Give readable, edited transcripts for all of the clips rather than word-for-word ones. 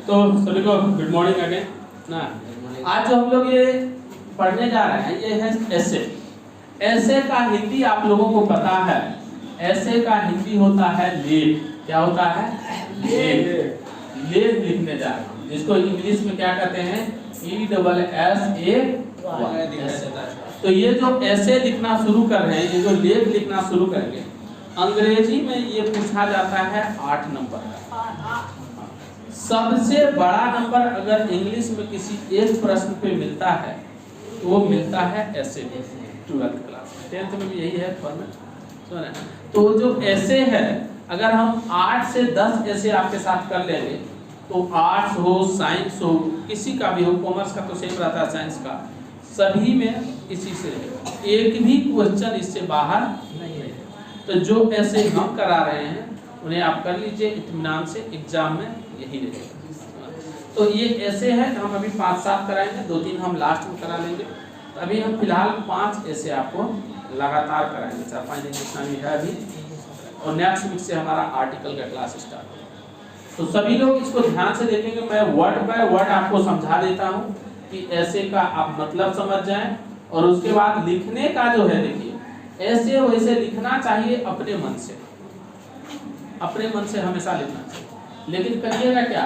तो सभी को गुड मॉर्निंग अगेन ना। आज जो हम लोग ये पढ़ने जा रहे हैं ये है ऐसे। ऐसे का हिंदी आप लोगों को पता है, ऐसे का हिंदी होता है लेख। क्या होता है? लेख। लेख लिखने जा रहे हैं जिसको इंग्लिश में क्या कहते हैं? ESSA। तो ये जो ऐसे लिखना शुरू कर रहे हैं, ये जो लेख लिखना शुरू करेंगे, अंग्रेजी में ये पूछा जाता है 8 नंबर का। सबसे बड़ा नंबर अगर इंग्लिश में किसी एक प्रश्न पे मिलता है तो वो मिलता है ऐसे 12th क्लास में। 10th में भी यही है फॉर्मेट। तो जो ऐसे है, अगर हम 8 से 10 ऐसे आपके साथ कर लेंगे तो आर्ट्स हो, साइंस हो, किसी का भी हो, कॉमर्स का तो सेम रहता है, साइंस का, सभी में इसी से एक भी क्वेश्चन इससे बाहर नहीं है। तो जो ऐसे हम करा रहे हैं उन्हें आप कर लीजिए इत्मीनान से, एग्जाम में यही रहेगा। तो ये ऐसे है, हम अभी 5-7 कराएंगे, 2-3 हम लास्ट में करा लेंगे। तो अभी हम फिलहाल 5 ऐसे आपको लगातार कराएंगे, 4-5 दिन जितना भी है अभी, और नेक्स्ट वीक से हमारा आर्टिकल का क्लास स्टार्ट होगा। तो सभी लोग इसको ध्यान से देखेंगे। मैं वर्ड बाय वर्ड आपको समझा देता हूँ कि ऐसे का आप मतलब समझ जाएं, और उसके बाद लिखने का जो है, देखिए ऐसे वैसे लिखना चाहिए अपने मन से, अपने मन से हमेशा लिखना चाहिए। लेकिन करिएगा क्या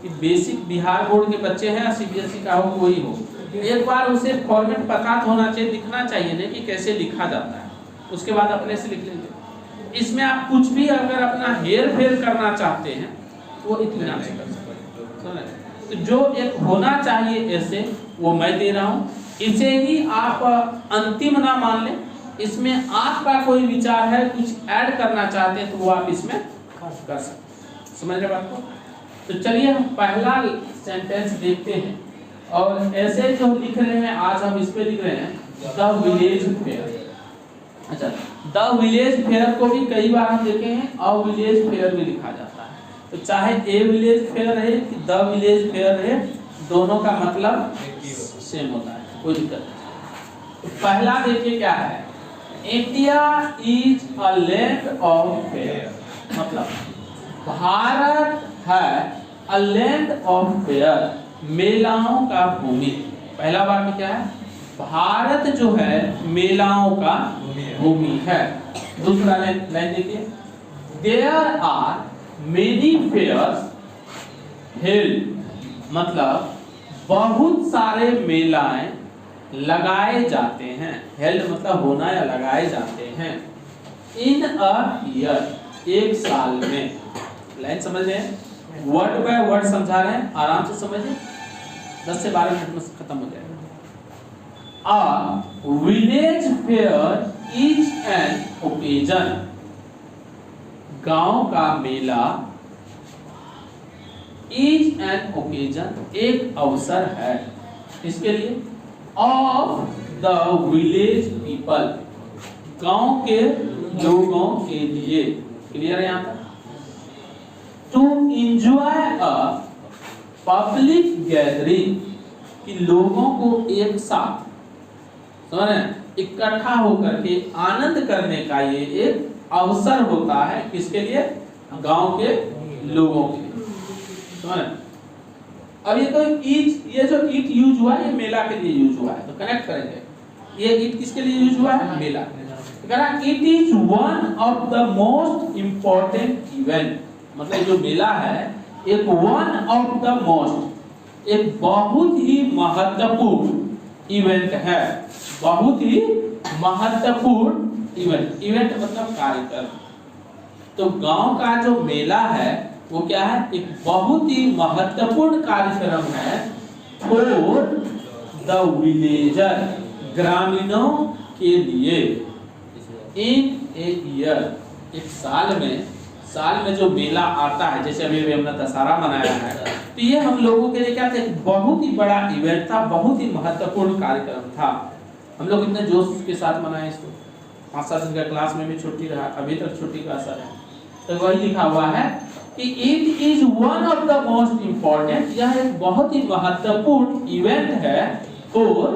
कि बेसिक बिहार बोर्ड के बच्चे हैं, CBSE का हो कोई हो, एक बार उसे फॉर्मेट पता तो होना चाहिए, दिखना चाहिए नहीं कि कैसे लिखा जाता है, उसके बाद अपने से लिख लेंगे। इसमें आप कुछ भी अगर अपना हेर फेर करना चाहते हैं वो इत्मीनान से कर सकते हैं। तो जो एक होना चाहिए ऐसे वो मैं दे रहा हूँ, इसे ही आप अंतिम ना मान लें। इसमें आपका कोई विचार है, कुछ ऐड करना चाहते हैं तो वो आप इसमें कर सकते। समझ रहे बात को? तो चलिए हम पहला सेंटेंस देखते हैं। और ऐसे जो लिख रहे हैं आज हम इस पे लिख रहे हैं द विलेज फेयर। अच्छा, द विलेज फेयर को भी कई बार हम देखे हैं अ विलेज फेयर भी लिखा जाता है। तो चाहे ए विलेज फेयर रहे कि द विलेज फेयर रहे, दोनों का मतलब सेम होता है, कोई दिक्कत नहीं। तो पहला देखिए क्या है, India is a land of fair. मतलब भारत है अ लैंड ऑफ फेयर, मेलाओं का भूमि। पहला वाक्य क्या है? भारत जो है मेलाओं का भूमि है। दूसरा लाइन देखिए, there are many fairs held. मतलब बहुत सारे मेलाएं लगाए जाते हैं। हेल्ड मतलब होना या लगाए जाते हैं। इन अ ईयर, एक साल में। लाइन समझ रहे हैं? वर्ड बाय वर्ड समझा रहे हैं, आराम से समझिए, 10 से 12 मिनट में खत्म हो जाएगा। A village fair is an occasion। गांव का मेला is an occasion, एक अवसर है। इसके लिए of the village people, गांव के लोगों के लिए। क्लियर है यहाँ तक? To enjoy a public gathering, कि लोगों को एक साथ, समझ रहे हैं, इकट्ठा होकर के आनंद करने का ये एक अवसर होता है। किसके लिए? गांव के लोगों के लिए। समझ रहे हैं? अब ये तो ये जो ईट यूज हुआ है ये मेला के लिए यूज हुआ है, तो कनेक्ट करेंगे। ये ईट किसके लिए यूज हुआ है? मेला। It is one of the most important event. मतलब जो मेला है एक वन ऑफ द मोस्ट, एक बहुत ही महत्वपूर्ण इवेंट है। बहुत ही महत्वपूर्ण इवेंट। इवेंट मतलब कार्यक्रम। तो गांव का जो मेला है वो क्या है? एक बहुत ही महत्वपूर्ण कार्यक्रम है फॉर द विलेजर, ग्रामीणों के लिए। इन ए ईयर, एक साल में जो मेला आता है, जैसे अभी हमने दशहरा मनाया है, तो ये हम लोगों के लिए क्या था? बहुत ही बड़ा इवेंट था, बहुत ही महत्वपूर्ण कार्यक्रम था। हम लोग इतने जोश के साथ मनाए इसको। 5-7 दिन का क्लास में भी छुट्टी रहा, अभी तक छुट्टी का असर है। तो वही लिखा हुआ है कि it is one of the most important, यह एक बहुत ही महत्वपूर्ण इवेंट है for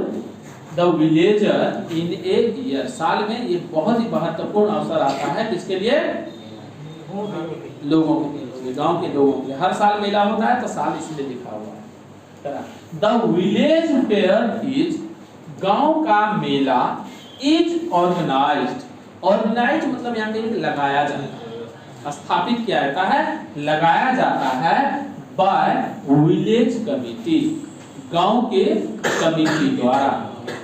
the villager in a year. साल में ये बहुत ही महत्वपूर्ण अवसर आता है, किसके लिए? लोगों के लिए। ये गांव के लोगों के लिए हर साल मेला होता है, तो साल इसलिए लिखा हुआ है। द विलेज फेयर इज, गांव का मेला, इज ऑर्गेनाइज्ड, ऑर्गेनाइज मतलब यहाँ पे लगाया जाता है, स्थापित किया जाता है, लगाया जाता है बाय विलेज कमिटी, गांव के कमिटी द्वारा।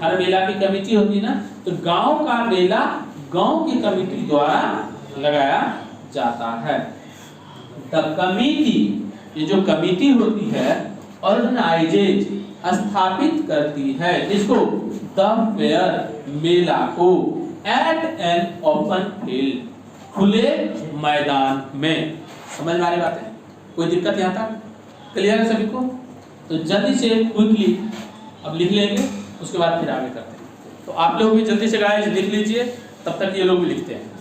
हर मेला की कमिटी होती है ना, तो गांव का मेला गांव की कमिटी द्वारा लगाया जाता है। द कमिटी, ये जो कमिटी होती है, ऑर्गेनाइजेज स्थापित करती है इसको, द फेयर मेला को, एट एन ओपन फील्ड, खुले मैदान में। समझ में आ रही बात है? कोई दिक्कत यहाँ तक क्लियर है सभी को? तो जल्दी से क्विकली अब लिख लेंगे, उसके बाद फिर आगे करते हैं। तो आप लोग भी जल्दी से गाइस लिख लीजिए, तब तक ये लोग भी लिखते हैं।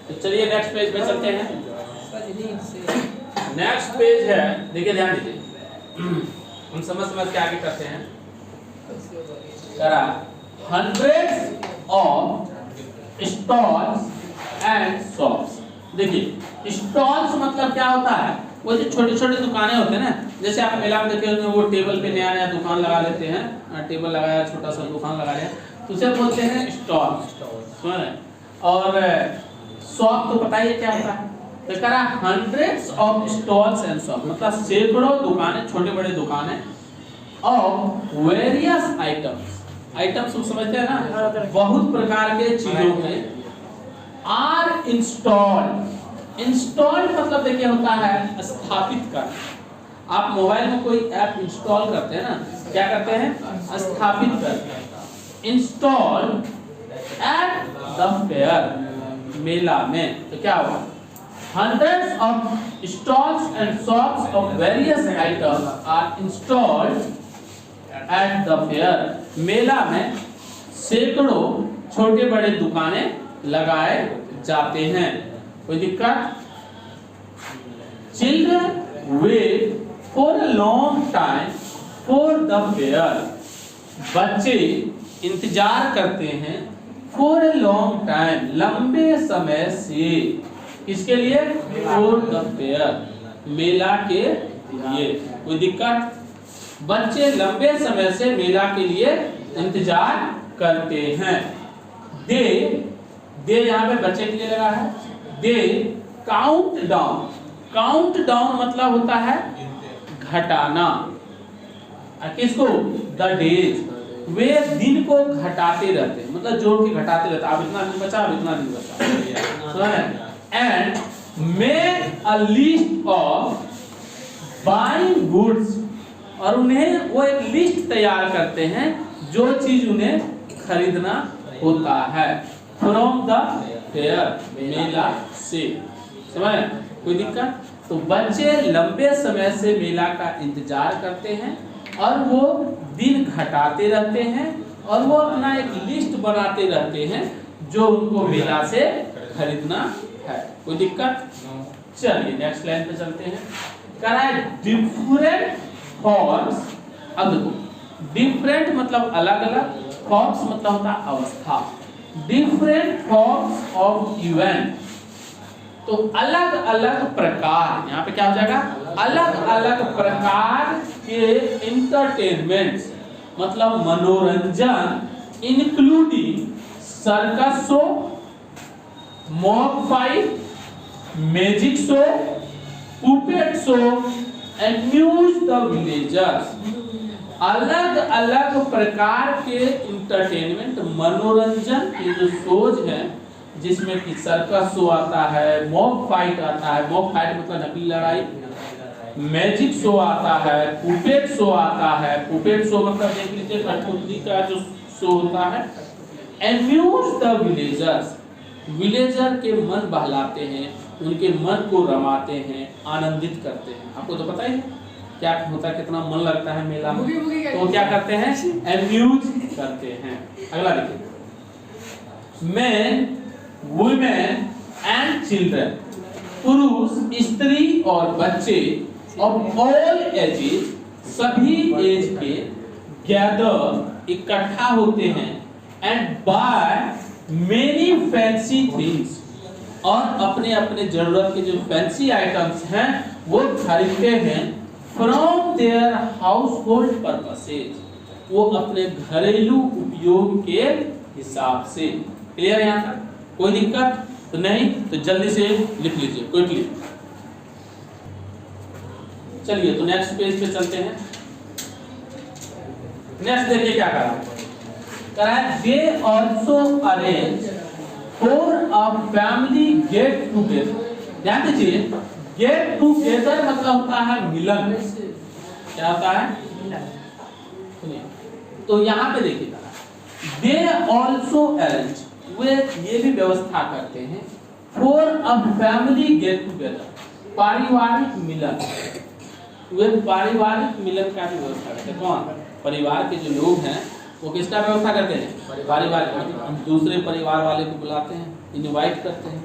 तो चलिए नेक्स्ट पेज पे चलते हैं। नेक्स्ट पेज है, देखिए ध्यान दीजिए, हम समझ के आगे करते हैं। करा hundreds of stalls and shops। देखिए स्टॉल्स मतलब क्या होता है, वो जो छोटी छोटी दुकानें होते हैं ना, जैसे आप मेला में देखे होंगे वो टेबल पे नया नया दुकान लगा लेते हैं, टेबल लगाया, छोटा सा दुकान लगा लिया, तो उसे बोलते हैं स्टॉल। सुन रहे? और शॉप तो पता ही क्या होता है, तो करा hundreds of stalls and shops मतलब सैकड़ों दुकानें, छोटे बड़े दुकानें, of various items, आइटम्स समझते हैं ना, बहुत प्रकार के चीजों में, आर इंस्टॉल्ड, इंस्टॉल्ड मतलब देखिए होता है स्थापित कर। आप मोबाइल में कोई ऐप इंस्टॉल करते हैं ना, क्या करते हैं? स्थापित करते हैं। इंस्टॉल्ड एट द फेयर, मेला में। तो क्या हुआ? hundreds of stalls and shops of various items are installed at the fair, मेला में सैकड़ों छोटे बड़े दुकानें लगाए जाते हैं। कोई दिक्कत? Children wait for a long time for the fair, बच्चे इंतजार करते हैं for a long time, लंबे समय से, किसके लिए? for the fair, मेला के लिए। कोई दिक्कत? बच्चे लंबे समय से मेला के लिए इंतजार करते हैं। दे यहाँ पे बच्चे के लिए लगा है। They count down, count down मतलब होता है घटाना। किसको? द डेज, वे दिन को घटाते रहते हैं, मतलब जोड़ के घटाते रहते हैं। अब इतना दिन बचा, अब इतना दिन बचा। And make a list of buying goods, और उन्हें वो एक लिस्ट तैयार करते हैं जो चीज उन्हें खरीदना होता है, फ्रॉम द फेयर, मेला से। समझ? कोई दिक्कत? तो बच्चे लंबे समय से मेला का इंतजार करते हैं और वो दिन घटाते रहते हैं और वो अपना एक लिस्ट बनाते रहते हैं जो उनको मेला से खरीदना है। कोई दिक्कत? चलिए नेक्स्ट लाइन पे चलते हैं। करा डिफरेंट फॉर्म्स। अब देखो, डिफरेंट मतलब अलग अलग, फॉर्म्स मतलब होता है अवस्था। डिफरेंट फॉर्म्स ऑफ इवेंट, तो अलग अलग प्रकार, यहाँ पे क्या हो जाएगा? अलग अलग प्रकार के एंटरटेनमेंट्स मतलब मनोरंजन, including circus show, mock fight, magic show, puppet show, amuse the villagers. अलग अलग प्रकार के इंटरटेनमेंट, मनोरंजन के जो शोज हैं, जिसमें कि सर्कस शो आता है, मॉक फाइट आता है, मॉक फाइट मतलब नकली लड़ाई, मैजिक शो आता है, पुपेट शो आता है, पुपेट शो मतलब देख लीजिए कठपुतली का जो शो होता है, अम्यूज द विलेजर्स, विलेजर के मन बहलाते हैं, उनके मन को रमाते हैं, आनंदित करते हैं। आपको तो पता ही है क्या होता है, कितना मन लगता है मेला में, तो क्या करते हैं? अम्यूज करते हैं। अगला देखिए, मेन, वुमेन एंड चिल्ड्रन, पुरुष, स्त्री और बच्चे ऑफ ऑल एजेस, सभी एज के, गैदर इकट्ठा होते हैं, and by many fancy things, और अपने अपने जरूरत के जो फैंसी आइटम्स हैं वो खरीदते हैं from their house hold purposes, वो अपने घरेलू उपयोग के हिसाब से। क्लियर यहाँ तक? कोई दिक्कत तो नहीं? तो जल्दी से लिख लीजिए क्विकली। चलिए तो नेक्स्ट पेज पे चलते हैं। नेक्स्ट देखिए क्या करा है, they also arrange for a family get together. ध्यान दीजिए, गेट टुगेदर मतलब होता है मिलन। क्या होता है? मिलन। तो यहाँ पे देखिए, दे ऑल्सो अरेंज, वे ये भी व्यवस्था करते हैं for a family get together, पारिवारिक मिलन। वे पारिवारिक मिलन का भी व्यवस्था करते हैं। कौन? परिवार के जो लोग हैं वो किसका व्यवस्था करते हैं? पारिवारिक। हम दूसरे परिवार वाले को बुलाते हैं, इनवाइट करते हैं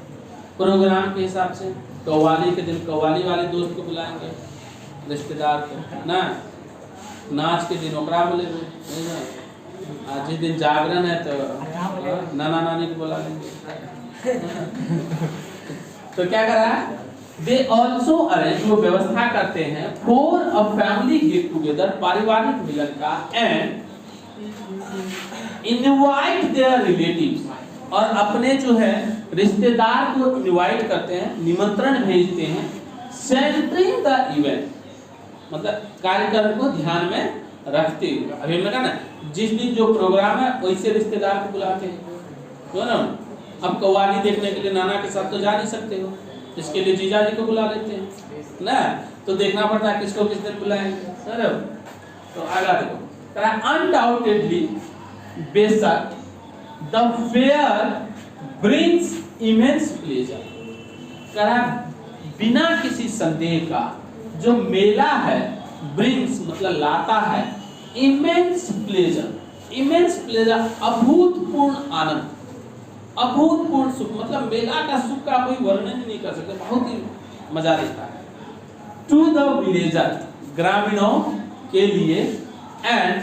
प्रोग्राम के हिसाब से। कव्वाली के दिन कव्वाली वाले दोस्त को बुलाएंगे, रिश्तेदार को ना। नाच के दिन ओकरा बोलेंगे, आज जिस दिन जागरण है तो नाना नानी को बुला लेंगे। तो क्या कर रहा है? दे ऑल्सो अरेंज, वो व्यवस्था करते हैं for a family get together, पारिवारिक मिलन का, एंड इनवाइट देयर रिलेटिव्स, और अपने जो है रिश्तेदार को इनवाइट करते हैं, निमंत्रण भेजते हैं, सेंटरिंग द इवेंट, मतलब कार्यक्रम को ध्यान में रखते हुए। अभी हमने कहा ना, जिस दिन जो प्रोग्राम है वैसे रिश्तेदार को बुलाते हैं, तो ना। अब कव्वाली देखने के लिए नाना के साथ तो जा नहीं सकते हो, इसके लिए जीजा जी को बुला लेते हैं ना। तो देखना पड़ता है किसको किस दिन बुलाएंगे। सर तो आगे देखो, अनडाउटेडली, बेशक, the fair brings immense pleasure, करा बिना किसी संदेह का जो मेला है, ब्रिंग्स मतलब लाता है, इमेंस प्लेजर, इमेंस प्लेजर अभूतपूर्ण आनंद, अभूतपूर्ण सुख, मतलब मेला का सुख का कोई वर्णन नहीं कर सकते, बहुत ही मजा देता है। टू द विलेजर, ग्रामीणों के लिए, and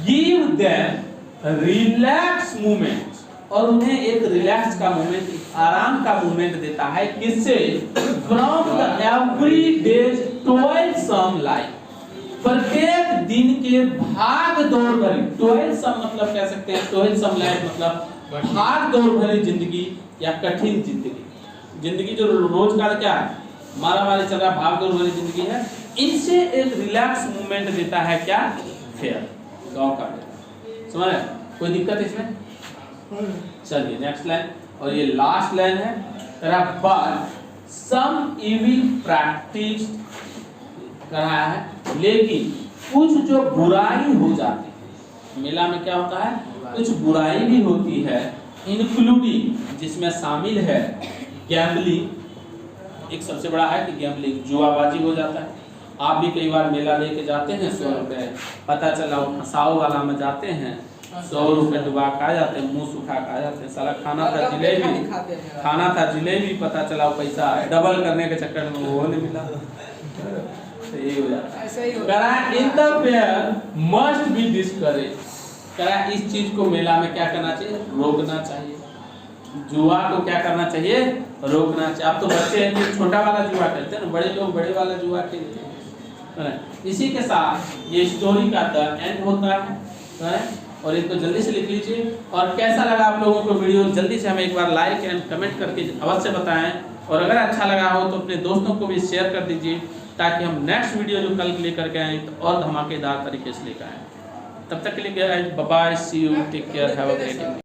give them relax movement, और उन्हें एक रिलैक्स का मूवमेंट, आराम का मूवमेंट देता है। किससे? फ्रॉम द एवरीडेज टॉयलसम लाइफ, प्रत्येक दिन के भाग दौड़ भरी, टॉयलसम मतलब कह सकते हैं, टॉयलसम लाइफ मतलब भाग दौड़ भरी जिंदगी या कठिन जिंदगी। जिंदगी जो रोज का क्या है, मारा मारी चल रहा, भाग दौड़ भरी जिंदगी है, इनसे एक रिलैक्स मूवमेंट देता है क्या? फेयर, गांव का। समझ रहे? कोई दिक्कत इसमें? चलिए नेक्स्ट लाइन, और ये लास्ट लाइन है, बट सम इविल प्रैक्टिस कहा है, लेकिन कुछ जो बुराई हो जाती है। मेला में क्या होता है? कुछ बुराई भी होती है, इंक्लूडिंग, जिसमें शामिल है गैम्बलिंग। एक सबसे बड़ा है कि गैम्बलिंग, जुआबाजी हो जाता है। आप भी कई बार मेला लेके जाते हैं 100 रुपए, पता चला फसाओ वाला में जाते हैं, 100 रुपए डुबा के आ जाते हैं, मुंह सुखा के आ जाते हैं। साला खाना था जिलेबी, पता चला पैसा डबल करने के चक्कर में वो नहीं मिला। तो ये हो जाता है। In the fair must be discourage, इस चीज को मेला में क्या करना चाहिए? रोकना चाहिए। जुआ को क्या करना चाहिए? रोकना चाहिए। अब तो बच्चे हैं जो छोटा वाला जुआ खेलते हैं ना, बड़े लोग बड़े वाला जुआ खेलते हैं। इसी के साथ ये स्टोरी का द एंड होता है। और इसको जल्दी से लिख लीजिए। और कैसा लगा आप लोगों को वीडियो, जल्दी से हमें एक बार लाइक एंड कमेंट करके अवश्य बताएं। और अगर अच्छा लगा हो तो अपने दोस्तों को भी शेयर कर दीजिए, ताकि हम नेक्स्ट वीडियो जो कल लेकर के आए तो और धमाकेदार तरीके से लेकर आए। तब तक के लिए bye bye, see you, take care, have a great day.